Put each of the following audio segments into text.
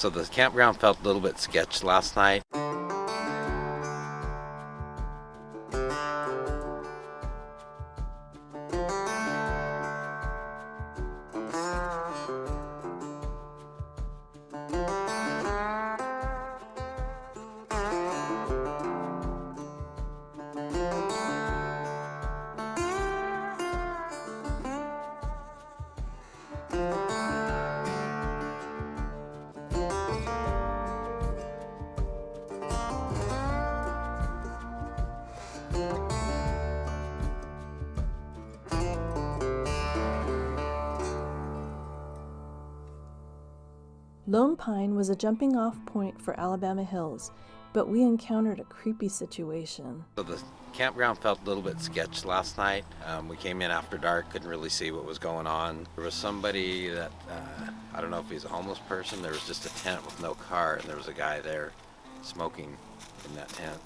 So the campground felt a little bit sketchy last night. Lone Pine was a jumping-off point for Alabama Hills, but we encountered a creepy situation. So the campground felt a little bit sketchy last night. We came in after dark, couldn't really see what was going on. There was somebody that, I don't know if he's a homeless person, there was just a tent with no car, and there was a guy there smoking in that tent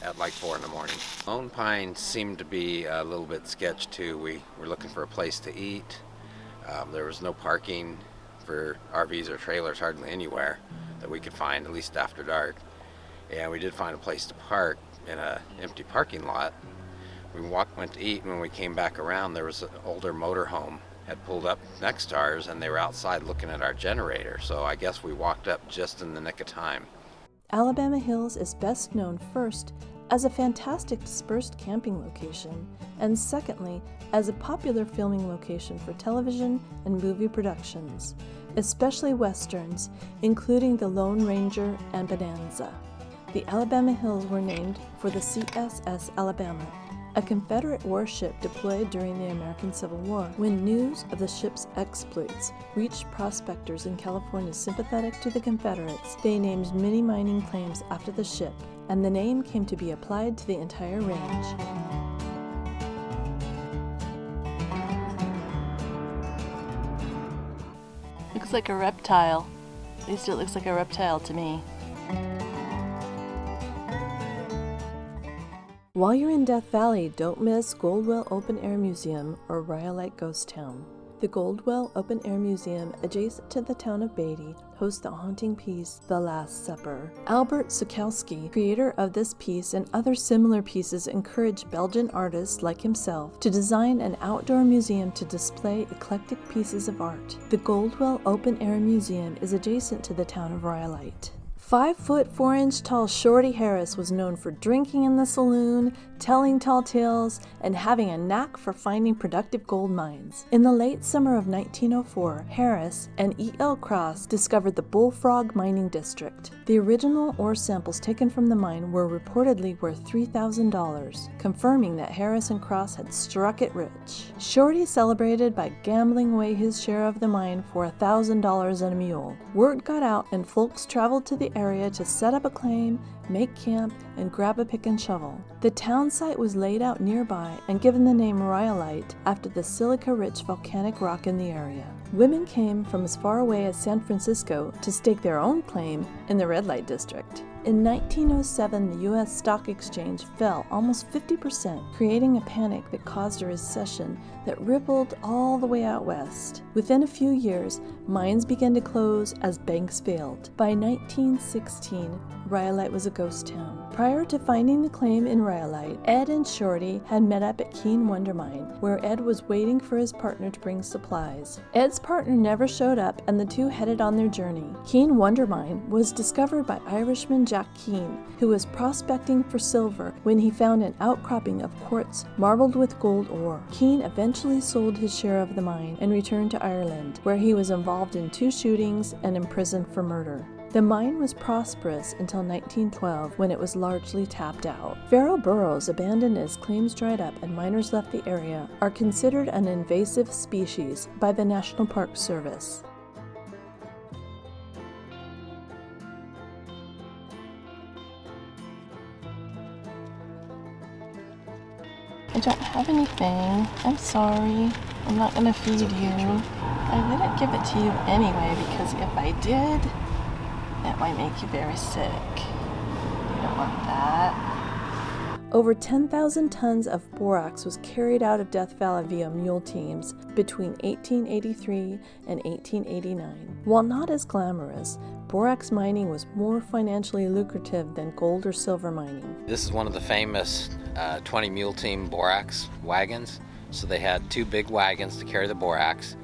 at like 4 in the morning. Lone Pine seemed to be a little bit sketchy too. We were looking for a place to eat. There was no parking for RVs or trailers hardly anywhere that we could find, at least after dark. And we did find a place to park in an empty parking lot. We went to eat, and when we came back around, there was an older motorhome had pulled up next to ours, and they were outside looking at our generator. So I guess we walked up just in the nick of time. Alabama Hills is best known first as a fantastic dispersed camping location, and secondly, as a popular filming location for television and movie productions, especially westerns, including The Lone Ranger and Bonanza. The Alabama Hills were named for the CSS Alabama, a Confederate warship deployed during the American Civil War. When news of the ship's exploits reached prospectors in California sympathetic to the Confederates, they named many mining claims after the ship, and the name came to be applied to the entire range. Looks like a reptile. At least it looks like a reptile to me. While you're in Death Valley, don't miss Goldwell Open Air Museum or Rhyolite Ghost Town. The Goldwell Open Air Museum, adjacent to the town of Beatty, hosts the haunting piece, The Last Supper. Albert Sukowski, creator of this piece and other similar pieces, encouraged Belgian artists like himself to design an outdoor museum to display eclectic pieces of art. The Goldwell Open Air Museum is adjacent to the town of Rhyolite. 5 foot 4 inch tall Shorty Harris was known for drinking in the saloon, telling tall tales, and having a knack for finding productive gold mines. In the late summer of 1904, Harris and E.L. Cross discovered the Bullfrog Mining District. The original ore samples taken from the mine were reportedly worth $3,000, confirming that Harris and Cross had struck it rich. Shorty celebrated by gambling away his share of the mine for $1,000 and a mule. Word got out, and folks traveled to the area to set up a claim, make camp, and grab a pick and shovel. The town site was laid out nearby and given the name Rhyolite after the silica-rich volcanic rock in the area. Women came from as far away as San Francisco to stake their own claim in the red light district. In 1907, the U.S. Stock Exchange fell almost 50%, creating a panic that caused a recession that rippled all the way out west. Within a few years, mines began to close as banks failed. By 1916, Rhyolite was a ghost town. Prior to finding the claim in Rhyolite, Ed and Shorty had met up at Keene Wonder Mine, where Ed was waiting for his partner to bring supplies. Ed's partner never showed up, and the two headed on their journey. Keene Wonder Mine was discovered by Irishman Jack Keene, who was prospecting for silver when he found an outcropping of quartz marbled with gold ore. Keene eventually sold his share of the mine and returned to Ireland, where he was involved in 2 shootings and imprisoned for murder. The mine was prosperous until 1912, when it was largely tapped out. Feral burros, abandoned as claims dried up and miners left the area, are considered an invasive species by the National Park Service. I don't have anything. I'm sorry. I'm not gonna feed you. I wouldn't give it to you anyway, because if I did, that might make you very sick. You don't want that. Over 10,000 tons of borax was carried out of Death Valley via mule teams between 1883 and 1889. While not as glamorous, borax mining was more financially lucrative than gold or silver mining. This is one of the famous 20 mule team borax wagons. So they had 2 big wagons to carry the borax,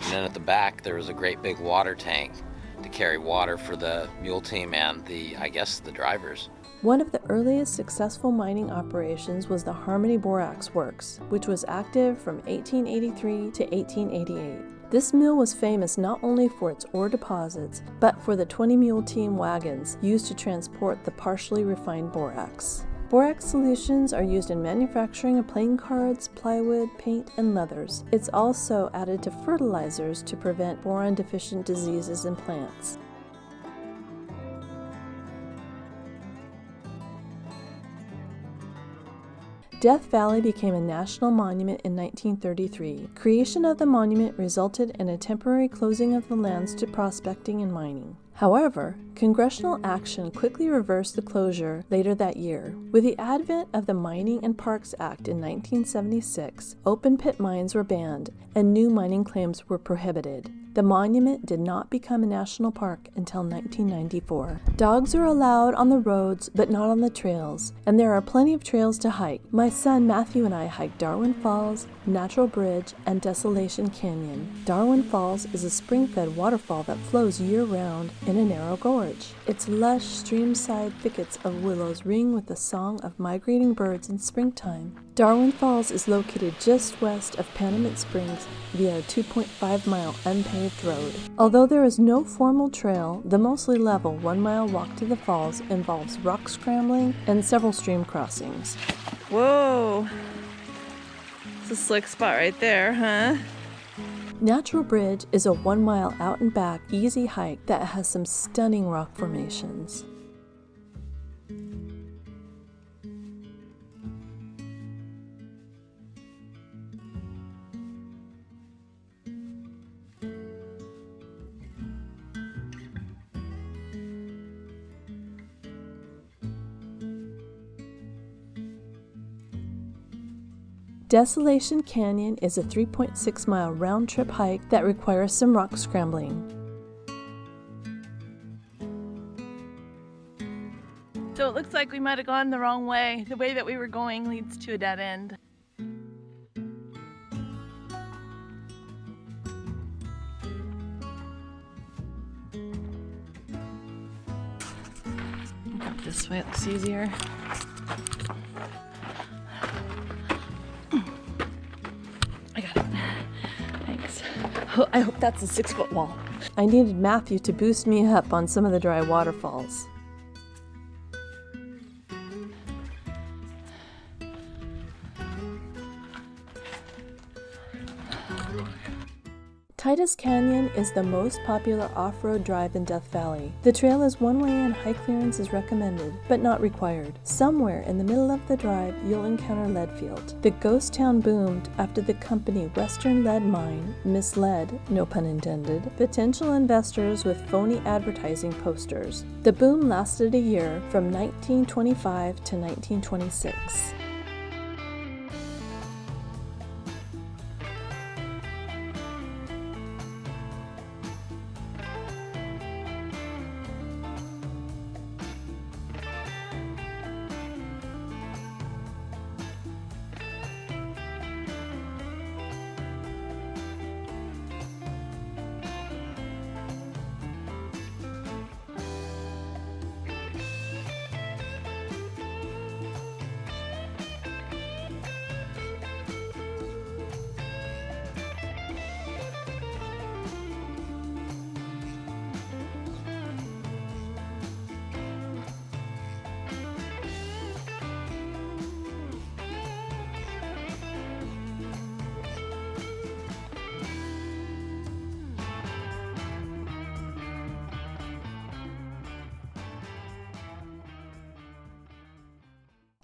and then at the back there was a great big water tank to carry water for the mule team and the drivers. One of the earliest successful mining operations was the Harmony Borax Works, which was active from 1883 to 1888. This mill was famous not only for its ore deposits, but for the 20 mule team wagons used to transport the partially refined borax. Borax solutions are used in manufacturing of playing cards, plywood, paint, and leathers. It's also added to fertilizers to prevent boron-deficient diseases in plants. Death Valley became a national monument in 1933. Creation of the monument resulted in a temporary closing of the lands to prospecting and mining. However, congressional action quickly reversed the closure later that year. With the advent of the Mining and Parks Act in 1976, open pit mines were banned and new mining claims were prohibited. The monument did not become a national park until 1994. Dogs are allowed on the roads, but not on the trails, and there are plenty of trails to hike. My son Matthew and I hiked Darwin Falls, Natural Bridge, and Desolation Canyon. Darwin Falls is a spring-fed waterfall that flows year-round in a narrow gorge. Its lush, stream-side thickets of willows ring with the song of migrating birds in springtime. Darwin Falls is located just west of Panamint Springs via a 2.5-mile unpaved road. Although there is no formal trail, the mostly level 1-mile walk to the falls involves rock scrambling and several stream crossings. Whoa! It's a slick spot right there, huh? Natural Bridge is a 1-mile out-and-back, easy hike that has some stunning rock formations. Desolation Canyon is a 3.6-mile round-trip hike that requires some rock scrambling. So it looks like we might have gone the wrong way. The way that we were going leads to a dead end. Go this way, it looks easier. I got it. Thanks. Oh, I hope that's a 6-foot wall. I needed Matthew to boost me up on some of the dry waterfalls. Titus Canyon is the most popular off-road drive in Death Valley. The trail is one-way and high clearance is recommended, but not required. Somewhere in the middle of the drive, you'll encounter Leadfield. The ghost town boomed after the company Western Lead Mine misled, no pun intended, potential investors with phony advertising posters. The boom lasted a year from 1925 to 1926.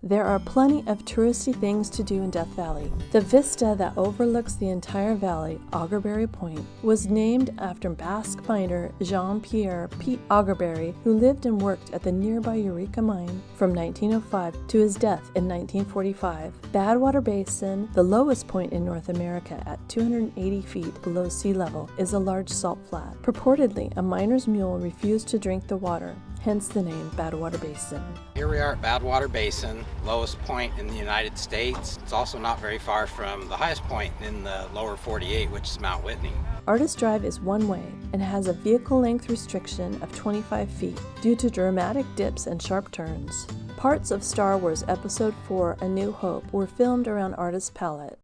There are plenty of touristy things to do in Death Valley. The vista that overlooks the entire valley, Aguereberry Point, was named after Basque miner Jean-Pierre Pete Aguereberry, who lived and worked at the nearby Eureka Mine from 1905 to his death in 1945. Badwater Basin, the lowest point in North America at 280 feet below sea level, is a large salt flat. Purportedly, a miner's mule refused to drink the water, hence the name Badwater Basin. Here we are at Badwater Basin, lowest point in the United States. It's also not very far from the highest point in the lower 48, which is Mount Whitney. Artist Drive is one way and has a vehicle length restriction of 25 feet due to dramatic dips and sharp turns. Parts of Star Wars Episode 4 A New Hope were filmed around Artist Palette.